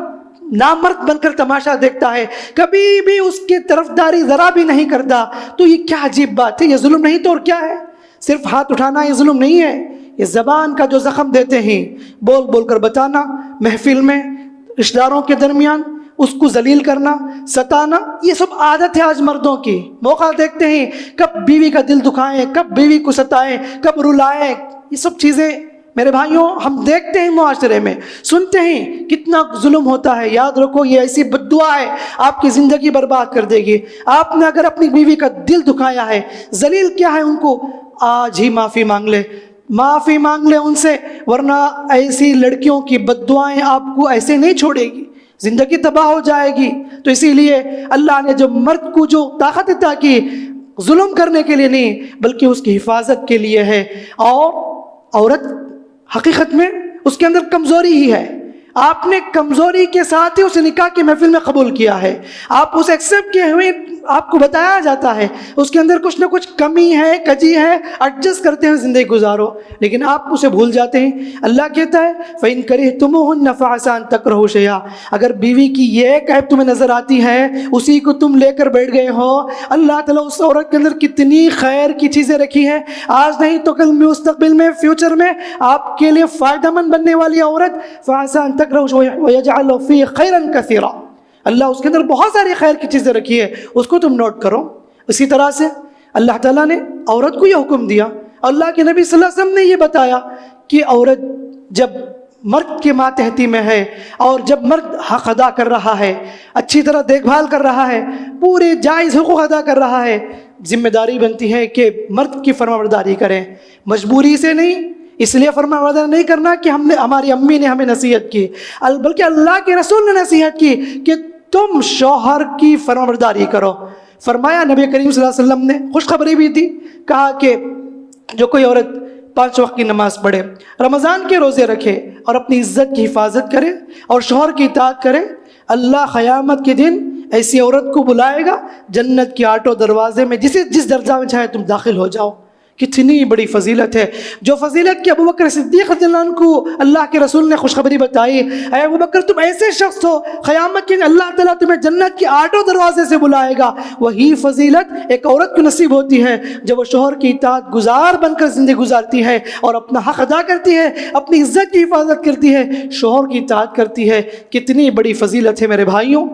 نامرد بن کر تماشا دیکھتا ہے، کبھی بھی اس کی طرفداری ذرا بھی نہیں کرتا، تو یہ کیا عجیب بات ہے؟ یہ ظلم نہیں تو اور کیا ہے؟ صرف ہاتھ اٹھانا یہ ظلم نہیں ہے، یہ زبان کا جو زخم دیتے ہیں، بول بول کر بتانا، محفل میں رشتہ داروں کے درمیان اس کو ذلیل کرنا، ستانا، یہ سب عادت ہے آج مردوں کی۔ موقع دیکھتے ہیں کب بیوی کا دل دکھائیں، کب بیوی کو ستائیں، کب رلائیں، یہ سب چیزیں میرے بھائیوں ہم دیکھتے ہیں معاشرے میں، سنتے ہیں کتنا ظلم ہوتا ہے۔ یاد رکھو یہ ایسی بد دعا ہے آپ کی زندگی برباد کر دے گی۔ آپ نے اگر اپنی بیوی کا دل دکھایا ہے، ذلیل کیا ہے ان کو، آج ہی معافی مانگ لے، معافی مانگ لے ان سے، ورنہ ایسی لڑکیوں کی بد دعائیں آپ کو ایسے نہیں چھوڑے گی، زندگی تباہ ہو جائے گی۔ تو اسی لیے اللہ نے جو مرد کو جو طاقت عطا کی، ظلم کرنے کے لیے نہیں بلکہ اس کی حفاظت کے لیے ہے۔ اور عورت حقیقت میں اس کے اندر کمزوری ہی ہے، آپ نے کمزوری کے ساتھ ہی اسے نکاح کی محفل میں قبول کیا ہے، آپ اسے ایکسیپٹ کیے ہوئے، آپ کو بتایا جاتا ہے اس کے اندر کچھ نہ کچھ کمی ہے، کجی ہے، ایڈجسٹ کرتے ہوئے زندگی گزارو، لیکن آپ اسے بھول جاتے ہیں۔ اللہ کہتا ہے فَإِن كَرِهْتُمُوهُنَّ فَعَسَىٰ أَن تَكْرَهُوا شَيْئًا، اگر بیوی کی یہ ایک عیب تمہیں نظر آتی ہے، اسی کو تم لے کر بیٹھ گئے ہو، اللہ تعالیٰ اس عورت کے اندر کتنی خیر کی چیزیں رکھی ہیں، آج نہیں تو کل مستقبل میں، فیوچر میں آپ کے لیے فائدہ مند بننے والی عورت، فَعَسَىٰ أَن تَكْرَهُوا شَيْئًا وَيَجْعَلْ فِيهِ خَيْرًا كَثِيرًا، اللہ اس کے اندر بہت ساری خیر کی چیزیں رکھی ہے، اس کو تم نوٹ کرو۔ اسی طرح سے اللہ تعالیٰ نے عورت کو یہ حکم دیا، اللہ کے نبی صلی اللہ علیہ وسلم نے یہ بتایا کہ عورت جب مرد کے ماتحتی میں ہے اور جب مرد حق ادا کر رہا ہے، اچھی طرح دیکھ بھال کر رہا ہے، پورے جائز حقوق ادا کر رہا ہے، ذمہ داری بنتی ہے کہ مرد کی فرمانبرداری کریں، مجبوری سے نہیں، اس لیے فرمانبرداری نہیں کرنا کہ ہماری امی نے ہمیں نصیحت کی، بلکہ اللہ کے رسول نے نصیحت کی کہ تم شوہر کی فرمانبرداری کرو۔ فرمایا نبی کریم صلی اللہ علیہ وسلم نے خوشخبری بھی دی، کہا کہ جو کوئی عورت 5 وقت کی نماز پڑھے، رمضان کے روزے رکھے اور اپنی عزت کی حفاظت کرے اور شوہر کی اطاعت کرے، اللہ قیامت کے دن ایسی عورت کو بلائے گا جنت کے 8 دروازے میں، جس درجہ میں چاہے تم داخل ہو جاؤ۔ کتنی بڑی فضیلت ہے، جو فضیلت کہ ابوبکر صدیق رضی اللہ عنہ کو اللہ کے رسول نے خوشخبری بتائی، اے ابوبکر تم ایسے شخص ہو قیامت کے دن اللہ تعالیٰ تمہیں جنت کے 8 دروازے سے بلائے گا۔ وہی فضیلت ایک عورت کو نصیب ہوتی ہے جب وہ شوہر کی اطاعت گزار بن کر زندگی گزارتی ہے اور اپنا حق ادا کرتی ہے، اپنی عزت کی حفاظت کرتی ہے، شوہر کی اطاعت کرتی ہے۔ کتنی بڑی فضیلت ہے میرے بھائیوں۔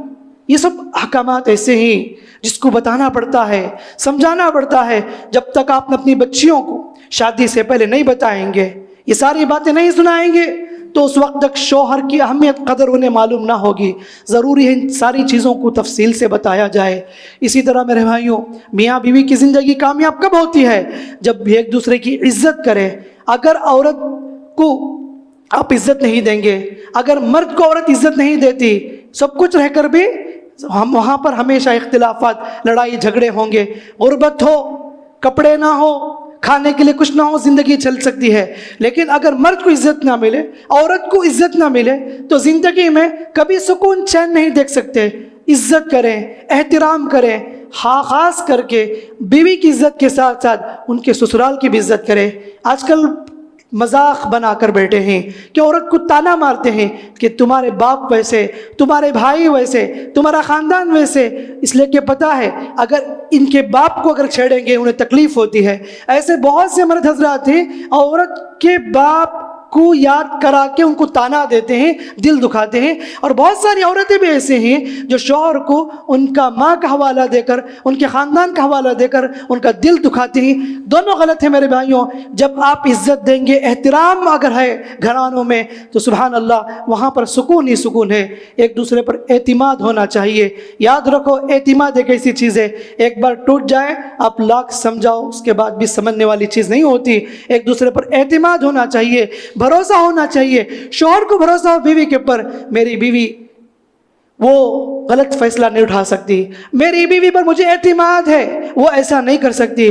یہ سب احکامات ایسے ہیں جس کو بتانا پڑتا ہے، سمجھانا پڑتا ہے۔ جب تک آپ اپنی بچیوں کو شادی سے پہلے نہیں بتائیں گے، یہ ساری باتیں نہیں سنائیں گے، تو اس وقت تک شوہر کی اہمیت قدر انہیں معلوم نہ ہوگی۔ ضروری ہے ان ساری چیزوں کو تفصیل سے بتایا جائے۔ اسی طرح میرے بھائیوں، میاں بیوی کی زندگی کامیاب کب ہوتی ہے؟ جب ایک دوسرے کی عزت کرے۔ اگر عورت کو آپ عزت نہیں دیں گے، اگر مرد کو عورت عزت نہیں دیتی، سب کچھ رہ کر بھی وہاں پر ہمیشہ اختلافات، لڑائی جھگڑے ہوں گے، غربت ہو، کپڑے نہ ہو، کھانے کے لیے کچھ نہ ہو، زندگی چل سکتی ہے۔ لیکن اگر مرد کو عزت نہ ملے، عورت کو عزت نہ ملے، تو زندگی میں کبھی سکون چین نہیں دیکھ سکتے۔ عزت کریں، احترام کریں، خاص کر کے بیوی کی عزت کے ساتھ ساتھ ان کے سسرال کی بھی عزت کریں۔ آج کل مذاق بنا کر بیٹھے ہیں کہ عورت کو تانا مارتے ہیں کہ تمہارے باپ ویسے، تمہارے بھائی ویسے، تمہارا خاندان ویسے، اس لیے کہ پتہ ہے اگر ان کے باپ کو اگر چھیڑیں گے انہیں تکلیف ہوتی ہے۔ ایسے بہت سے مرد حضرات ہیں عورت کے باپ کو یاد کرا کے ان کو تانا دیتے ہیں، دل دکھاتے ہیں، اور بہت ساری عورتیں بھی ایسے ہیں جو شوہر کو ان کا ماں کا حوالہ دے کر، ان کے خاندان کا حوالہ دے کر ان کا دل دکھاتے ہیں۔ دونوں غلط ہیں میرے بھائیوں۔ جب آپ عزت دیں گے، احترام اگر ہے گھرانوں میں، تو سبحان اللہ وہاں پر سکون ہی سکون ہے۔ ایک دوسرے پر اعتماد ہونا چاہیے۔ یاد رکھو اعتماد ایک ایسی چیز ہے، ایک بار ٹوٹ جائے آپ لاکھ سمجھاؤ، اس کے بعد بھی سمجھنے والی چیز نہیں ہوتی۔ ایک دوسرے پر اعتماد ہونا چاہیے، بھروسہ ہونا چاہیے۔ شوہر کو بھروسہ ہو بیوی کے اوپر، میری بیوی وہ غلط فیصلہ نہیں اٹھا سکتی. میری بیوی پر مجھے اعتماد ہے، وہ ایسا نہیں کر سکتی.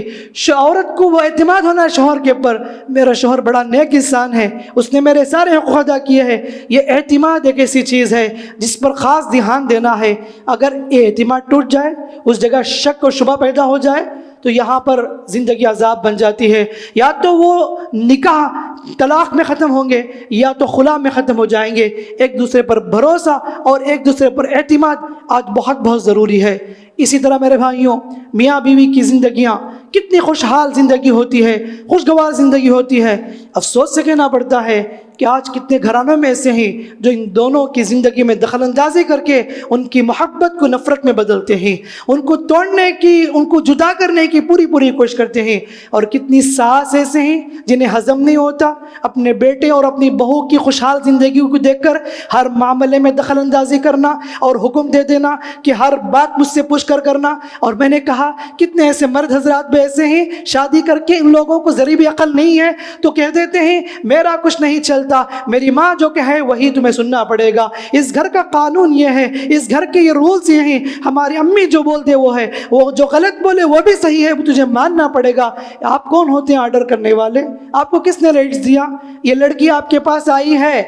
عورت کو وہ اعتماد ہونا ہے شوہر کے اوپر، میرا شوہر بڑا نیک انسان ہے، اس نے میرے سارے حقوق ادا کیے ہیں. یہ اعتماد ایک ایسی چیز ہے جس پر خاص دھیان دینا ہے. اگر یہ اعتماد ٹوٹ جائے، اس جگہ شک اور شبہ پیدا ہو جائے، تو یہاں پر زندگی عذاب بن جاتی ہے. یا تو وہ نکاح طلاق میں ختم ہوں گے، یا تو خلا میں ختم ہو جائیں گے. ایک دوسرے پر بھروسہ اور ایک دوسرے پر اعتماد آج بہت بہت ضروری ہے. اسی طرح میرے بھائیوں، میاں بیوی کی زندگیاں کتنی خوشحال زندگی ہوتی ہے، خوشگوار زندگی ہوتی ہے. افسوس سے کہنا پڑتا ہے کہ آج کتنے گھرانوں میں ایسے ہیں جو ان دونوں کی زندگی میں دخل اندازی کر کے ان کی محبت کو نفرت میں بدلتے ہیں، ان کو توڑنے کی، ان کو جدا کرنے کی پوری کوشش کرتے ہیں. اور کتنی ساس ایسے ہیں جنہیں ہضم نہیں ہوتا اپنے بیٹے اور اپنی بہو کی خوشحال زندگی کو دیکھ کر ہر معاملے میں دخل اندازی کرنا اور حکم دے دینا کہ ہر بات مجھ سے پوچھ کر کرنا. اور میں نے کہا کتنے ایسے مرد حضرات بھی ایسے ہیں، شادی کر کے ان لوگوں کو ذرا بھی عقل نہیں ہے تو کہہ دیتے ہیں میرا کچھ نہیں چلتا، میری ماں جو کہے وہی تمہیں سننا پڑے گا، اس گھر کا قانون یہ ہے، اس گھر کے یہ رولز یہ ہیں، ہماری امی جو بولتے وہ ہے، وہ جو غلط بولے وہ بھی صحیح ہے، تجھے ماننا پڑے گا. آپ کون ہوتے ہیں آرڈر کرنے والے؟ آپ کو کس نے رائٹس دیا؟ یہ لڑکی آپ کے پاس آئی ہے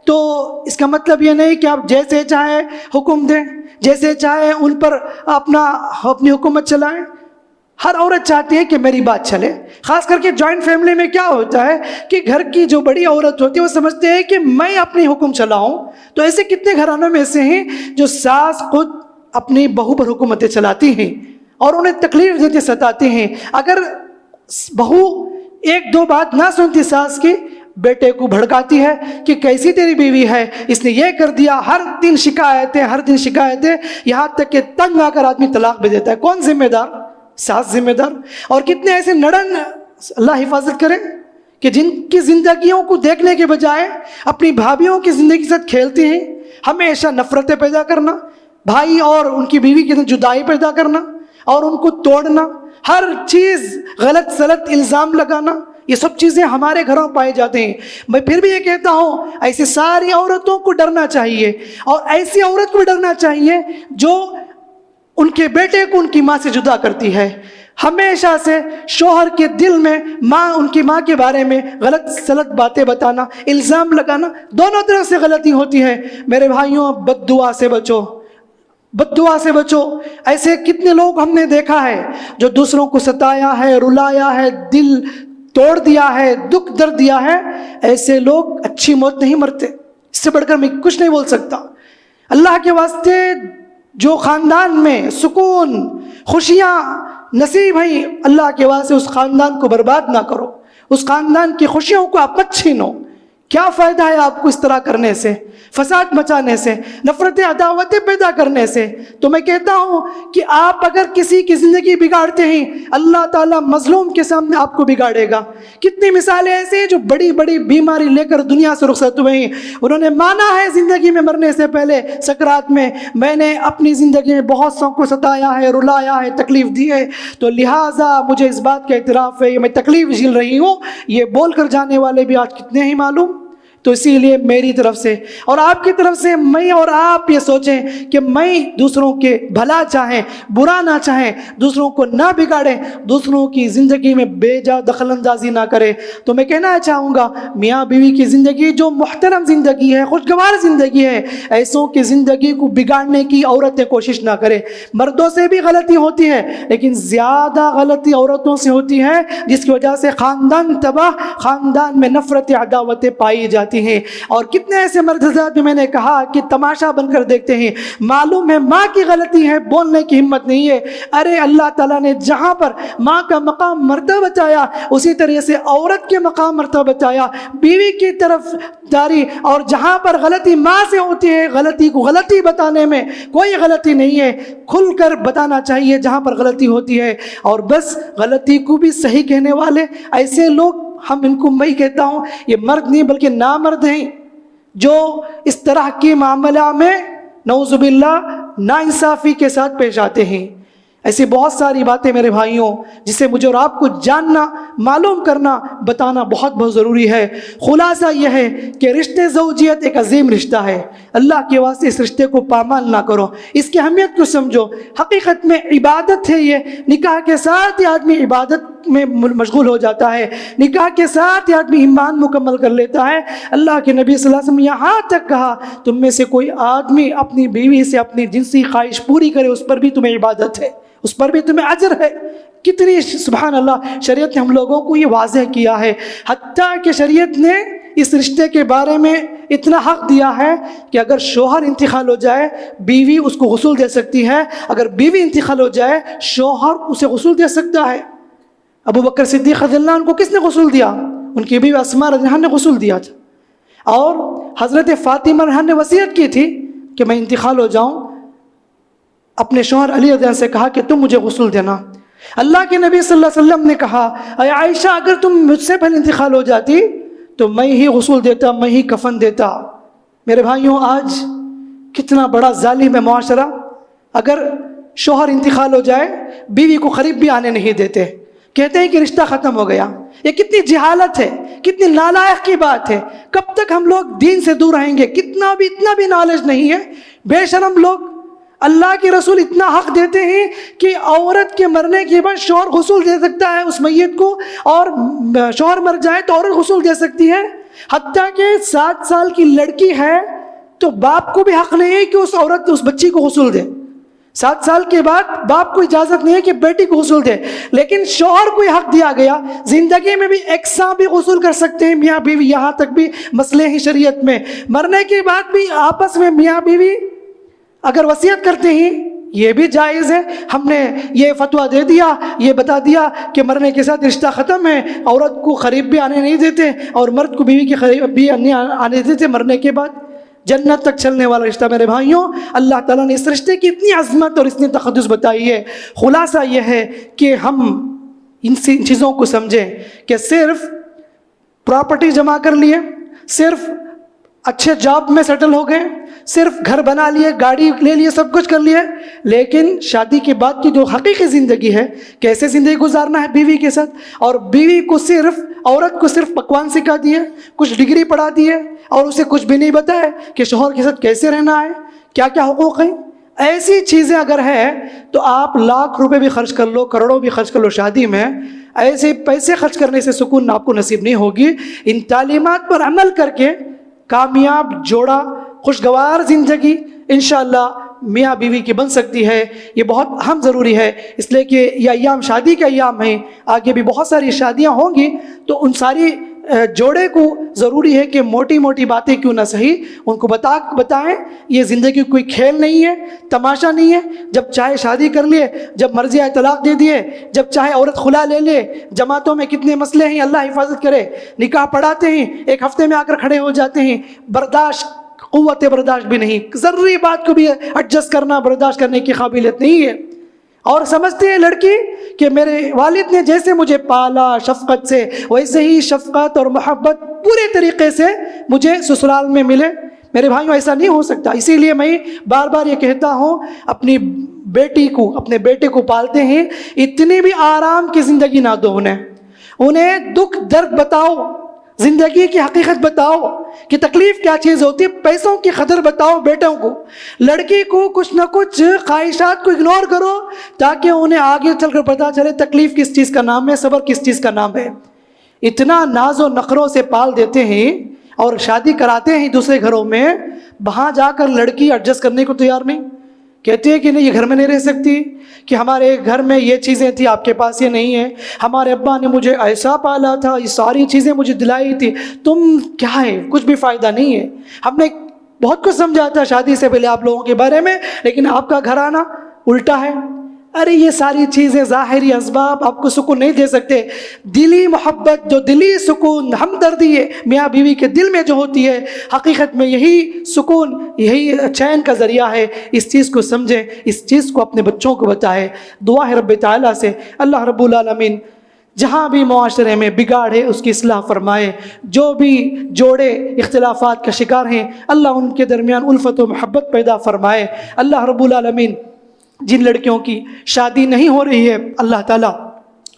تو اس کا مطلب یہ نہیں کہ آپ جیسے چاہے حکم دیں، جیسے چاہے ان پر اپنی حکومت چلائیں. ہر عورت چاہتی ہے کہ میری بات چلے. خاص کر کے جوائنٹ فیملی میں کیا ہوتا ہے کہ گھر کی جو بڑی عورت ہوتی ہے وہ سمجھتے ہیں کہ میں اپنی حکم چلاؤں. تو ایسے کتنے گھرانوں میں ایسے ہیں جو ساس خود اپنی بہو پر حکومتیں چلاتی ہیں اور انہیں تکلیف دیتے ستاتے ہیں. اگر بہو ایک دو بات نہ سنتی ساس کی، بیٹے کو بھڑکاتی ہے کہ کیسی تیری بیوی ہے، اس نے یہ کر دیا. ہر دن شکایتیں، یہاں تک کہ تنگ آ کر آدمی طلاق بھی دیتا ہے. کون ذمہ دار؟ ساس ذمہ دار. اور کتنے ایسے نڑن، اللہ حفاظت کرے، کہ جن کی زندگیوں کو دیکھنے کے بجائے اپنی بھابھیوں کی زندگی کے ساتھ کھیلتے ہیں. ہمیشہ نفرتیں پیدا کرنا، بھائی اور ان کی بیوی کے ساتھ جدائی پیدا کرنا اور ان کو توڑنا، ہر چیز غلط سلط الزام لگانا، یہ سب چیزیں ہمارے گھروں پائے جاتے ہیں. میں پھر بھی یہ کہتا ہوں ایسی ساری عورتوں کو ڈرنا چاہیے، اور ایسی عورت کو ڈرنا چاہیے جو ان کے بیٹے کو ان کی ماں سے جدا کرتی ہے. ہمیشہ سے شوہر کے دل میں ان کی ماں کے بارے میں غلط سلط باتیں بتانا، الزام لگانا، دونوں طرف سے غلطی ہوتی ہے. میرے بھائیوں، بد دعا سے بچو، بد دعا سے بچو. ایسے کتنے لوگ ہم نے دیکھا ہے جو دوسروں کو ستایا ہے، رلایا ہے، دل توڑ دیا ہے، دکھ درد دیا ہے. ایسے لوگ اچھی موت نہیں مرتے. اس سے بڑھ کر میں کچھ نہیں بول سکتا. اللہ کے واسطے جو خاندان میں سکون، خوشیاں نصیب ہیں، اللہ کے واسطے اس خاندان کو برباد نہ کرو، اس خاندان کی خوشیوں کو آپ مت چھینو. کیا فائدہ ہے آپ کو اس طرح کرنے سے، فساد مچانے سے، نفرتیں عداوتیں پیدا کرنے سے؟ تو میں کہتا ہوں کہ آپ اگر کسی کی زندگی بگاڑتے ہیں، اللہ تعالیٰ مظلوم کے سامنے آپ کو بگاڑے گا. کتنی مثالیں ایسے ہیں جو بڑی بڑی بیماری لے کر دنیا سے رخصت ہوئے ہیں، انہوں نے مانا ہے زندگی میں مرنے سے پہلے سکرات میں نے اپنی زندگی میں بہت سو کو ستایا ہے، رلایا ہے، تکلیف دی ہے، تو لہٰذا مجھے اس بات کا اعتراف ہے، میں تکلیف جھیل رہی ہوں. یہ بول کر جانے والے بھی آج کتنے ہی معلوم. تو اسی لیے میری طرف سے اور آپ کی طرف سے میں اور آپ یہ سوچیں کہ میں دوسروں کے بھلا چاہیں، برا نہ چاہیں، دوسروں کو نہ بگاڑیں، دوسروں کی زندگی میں بے جا دخل اندازی نہ کریں. تو میں کہنا چاہوں گا میاں بیوی کی زندگی جو محترم زندگی ہے، خوشگوار زندگی ہے، ایسوں کی زندگی کو بگاڑنے کی عورتیں کوشش نہ کریں. مردوں سے بھی غلطی ہوتی ہے لیکن زیادہ غلطی عورتوں سے ہوتی ہے، جس کی وجہ سے خاندان تباہ، خاندان میں نفرت عداوتیں پائی جاتی ہیں. اور کتنے ایسے مرد حضرات بھی میں نے کہا کہ تماشا بن کر دیکھتے ہیں. معلوم ہے ماں کی غلطی ہے، بولنے کی ہمت نہیں ہے. ارے اللہ تعالیٰ نے جہاں پر ماں کا مقام مرتبہ بتایا، اسی طرح سے عورت کے مقام مرتبہ بتایا، بیوی کی طرف داری. اور جہاں پر غلطی ماں سے ہوتی ہے، غلطی کو غلطی بتانے میں کوئی غلطی نہیں ہے، کھل کر بتانا چاہیے جہاں پر غلطی ہوتی ہے. اور بس غلطی کو بھی صحیح کہنے والے ایسے لوگ، ہم ان کو میں کہتا ہوں یہ مرد نہیں بلکہ نامرد ہیں، جو اس طرح کے معاملہ میں نعوذ باللہ ناانصافی کے ساتھ پیش آتے ہیں. ایسی بہت ساری باتیں میرے بھائیوں جسے مجھے اور آپ کو جاننا، معلوم کرنا، بتانا بہت بہت ضروری ہے۔ خلاصہ یہ ہے کہ رشتے زوجیت ایک عظیم رشتہ ہے، اللہ کے واسطے اس رشتے کو پامال نہ کرو، اس کی اہمیت کو سمجھو۔ حقیقت میں عبادت ہے یہ، نکاح کے ساتھ ہی آدمی عبادت میں مشغول ہو جاتا ہے، نکاح کے ساتھ ہی آدمی ایمان مکمل کر لیتا ہے۔ اللہ کے نبی صلی اللہ علیہ وسلم یہاں تک کہا تم میں سے کوئی آدمی اپنی بیوی سے اپنی جنسی خواہش پوری کرے اس پر بھی تمہیں عبادت ہے، اس پر بھی تمہیں اجر ہے۔ کتنی سبحان اللہ شریعت نے ہم لوگوں کو یہ واضح کیا ہے، حتیٰ کہ شریعت نے اس رشتے کے بارے میں اتنا حق دیا ہے کہ اگر شوہر انتقال ہو جائے بیوی اس کو غسل دے سکتی ہے، اگر بیوی انتقال ہو جائے شوہر اسے غسل دے سکتا ہے۔ ابو بکر صدیق رضی اللہ عنہ کو کس نے غسل دیا؟ ان کی بیوی اسماء رضی اللہ عنہ نے غسل دیا تھا۔ اور حضرت فاطمہ رضی اللہ عنہ نے وصیت کی تھی کہ میں انتقال ہو جاؤں، اپنے شوہر علی رضی اللہ عنہ سے کہا کہ تم مجھے غسل دینا۔ اللہ کے نبی صلی اللہ علیہ وسلم نے کہا اے عائشہ اگر تم مجھ سے پہلے انتقال ہو جاتی تو میں ہی غسل دیتا، میں ہی کفن دیتا۔ میرے بھائیوں آج کتنا بڑا ظالم ہے معاشرہ، اگر شوہر انتقال ہو جائے بیوی کو قریب بھی آنے نہیں دیتے، کہتے ہیں کہ رشتہ ختم ہو گیا۔ یہ کتنی جہالت ہے، کتنی نالائق کی بات ہے۔ کب تک ہم لوگ دین سے دور رہیں گے؟ اتنا بھی نالج نہیں ہے، بے شرم لوگ۔ اللہ کے رسول اتنا حق دیتے ہیں کہ عورت کے مرنے کے بعد شوہر غسل دے سکتا ہے اس میت کو، اور شوہر مر جائے تو عورت غسل دے سکتی ہے۔ حتیٰ کہ 7 سال کی لڑکی ہے تو باپ کو بھی حق نہیں ہے کہ اس عورت اس بچی کو غسل دے۔ 7 سال کے بعد باپ کو اجازت نہیں ہے کہ بیٹی کو غسل دے، لیکن شوہر کو یہ حق دیا گیا۔ زندگی میں بھی یکساں بھی غسل کر سکتے ہیں میاں بیوی، یہاں تک بھی مسئلے ہیں شریعت میں۔ مرنے کے بعد بھی آپس میں میاں بیوی اگر وصیت کرتے ہیں یہ بھی جائز ہے۔ ہم نے یہ فتویٰ دے دیا، یہ بتا دیا کہ مرنے کے ساتھ رشتہ ختم ہے، عورت کو قریب بھی آنے نہیں دیتے اور مرد کو بیوی کے قریب بھی نہیں آنے دیتے مرنے کے بعد۔ جنت تک چلنے والا رشتہ میرے بھائیوں، اللہ تعالیٰ نے اس رشتے کی اتنی عظمت اور اتنی تقدس بتائی ہے۔ خلاصہ یہ ہے کہ ہم ان چیزوں کو سمجھیں کہ صرف پراپرٹی جمع کر لیے، صرف اچھے جاب میں سیٹل ہو گئے، صرف گھر بنا لیے، گاڑی لے لیے، سب کچھ کر لیے، لیکن شادی کے بعد کی جو حقیقی زندگی ہے، کیسے زندگی گزارنا ہے بیوی کے ساتھ، اور بیوی کو صرف عورت کو صرف پکوان سکھا دیے، کچھ ڈگری پڑھا دیے اور اسے کچھ بھی نہیں بتایا کہ شوہر کے ساتھ کیسے رہنا ہے، کیا کیا حقوق ہیں۔ ایسی چیزیں اگر ہے تو آپ لاکھ روپے بھی خرچ کر لو، کروڑوں بھی خرچ کر لو شادی میں، ایسے پیسے خرچ کرنے سے سکون آپ کو نصیب نہیں ہوگی۔ ان تعلیمات پر عمل کر کے کامیاب جوڑا، خوشگوار زندگی انشاءاللہ میاں بیوی کی بن سکتی ہے۔ یہ بہت اہم ضروری ہے، اس لیے کہ یہ ایام شادی کے ایام ہیں، آگے بھی بہت ساری شادیاں ہوں گی، تو ان ساری جوڑے کو ضروری ہے کہ موٹی موٹی باتیں کیوں نہ صحیح ان کو بتائیں۔ یہ زندگی کوئی کھیل نہیں ہے، تماشا نہیں ہے، جب چاہے شادی کر لیے، جب مرضی آئے طلاق دے دیے، جب چاہے عورت خلا لے لے۔ جماعتوں میں کتنے مسئلے ہیں، اللہ حفاظت کرے، نکاح پڑھاتے ہیں 1 ہفتے میں آ کر کھڑے ہو جاتے ہیں، قوت برداشت بھی نہیں، ضروری بات کو بھی ایڈجسٹ کرنا برداشت کرنے کی قابلیت نہیں ہے، اور سمجھتے ہیں لڑکی کہ میرے والد نے جیسے مجھے پالا شفقت سے، ویسے ہی شفقت اور محبت پورے طریقے سے مجھے سسرال میں ملے۔ میرے بھائیوں ایسا نہیں ہو سکتا، اسی لیے میں بار بار یہ کہتا ہوں، اپنی بیٹی کو، اپنے بیٹے کو پالتے ہیں، اتنی بھی آرام کی زندگی نہ دو انہیں دکھ درد بتاؤ، زندگی کی حقیقت بتاؤ کہ تکلیف کیا چیز ہوتی ہے، پیسوں کی قدر بتاؤ بیٹوں کو۔ لڑکی کو کچھ نہ کچھ خواہشات کو اگنور کرو تاکہ انہیں آگے چل کر پتہ چلے تکلیف کس چیز کا نام ہے، صبر کس چیز کا نام ہے۔ اتنا ناز و نخروں سے پال دیتے ہیں اور شادی کراتے ہیں دوسرے گھروں میں، وہاں جا کر لڑکی ایڈجسٹ کرنے کو تیار نہیں، کہتے ہیں کہ نہیں یہ گھر میں نہیں رہ سکتی، کہ ہمارے گھر میں یہ چیزیں تھیں آپ کے پاس یہ نہیں ہے، ہمارے ابا نے مجھے ایسا پالا تھا، یہ ساری چیزیں مجھے دلائی تھی، تم کیا ہے، کچھ بھی فائدہ نہیں ہے۔ ہم نے بہت کچھ سمجھا تھا شادی سے پہلے آپ لوگوں کے بارے میں، لیکن آپ کا گھرانہ الٹا ہے۔ ارے یہ ساری چیزیں ظاہری اسباب آپ کو سکون نہیں دے سکتے، دلی محبت، جو دلی سکون، ہمدردی ہے میاں بیوی کے دل میں جو ہوتی ہے، حقیقت میں یہی سکون، یہی چین کا ذریعہ ہے۔ اس چیز کو سمجھیں، اس چیز کو اپنے بچوں کو بتائیں۔ دعا ہے رب تعالیٰ سے اللہ رب العالمین جہاں بھی معاشرے میں بگاڑ ہے اس کی اصلاح فرمائے، جو بھی جوڑے اختلافات کا شکار ہیں اللہ ان کے درمیان الفت و محبت پیدا فرمائے۔ اللہ رب العالمین جن لڑکیوں کی شادی نہیں ہو رہی ہے اللہ تعالیٰ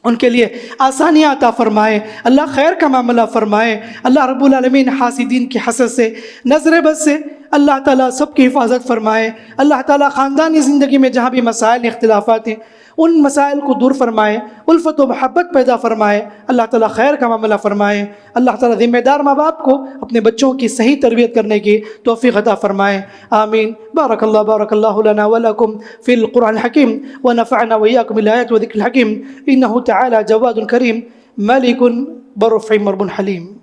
ان کے لیے آسانیاں عطا فرمائے، اللہ خیر کا معاملہ فرمائے، اللہ رب العالمین حاسدین کی حسد سے، نظر بد سے اللہ تعالیٰ سب کی حفاظت فرمائے، اللہ تعالیٰ خاندانی زندگی میں جہاں بھی مسائل اختلافات ہیں ان مسائل کو دور فرمائے، الفت و محبت پیدا فرمائے، اللہ تعالیٰ خیر کا معاملہ فرمائے، اللہ تعالیٰ ذمہ دار ماں باپ کو اپنے بچوں کی صحیح تربیت کرنے کی توفیق عطا فرمائے، آمین۔ بارک اللہ لنا ولکم فی القرآن الحکیم ونفعنا وإياكم بالآیات وذکر الحکیم، انہ تعالی جواد کریم ملک بر رحیم رب حلیم۔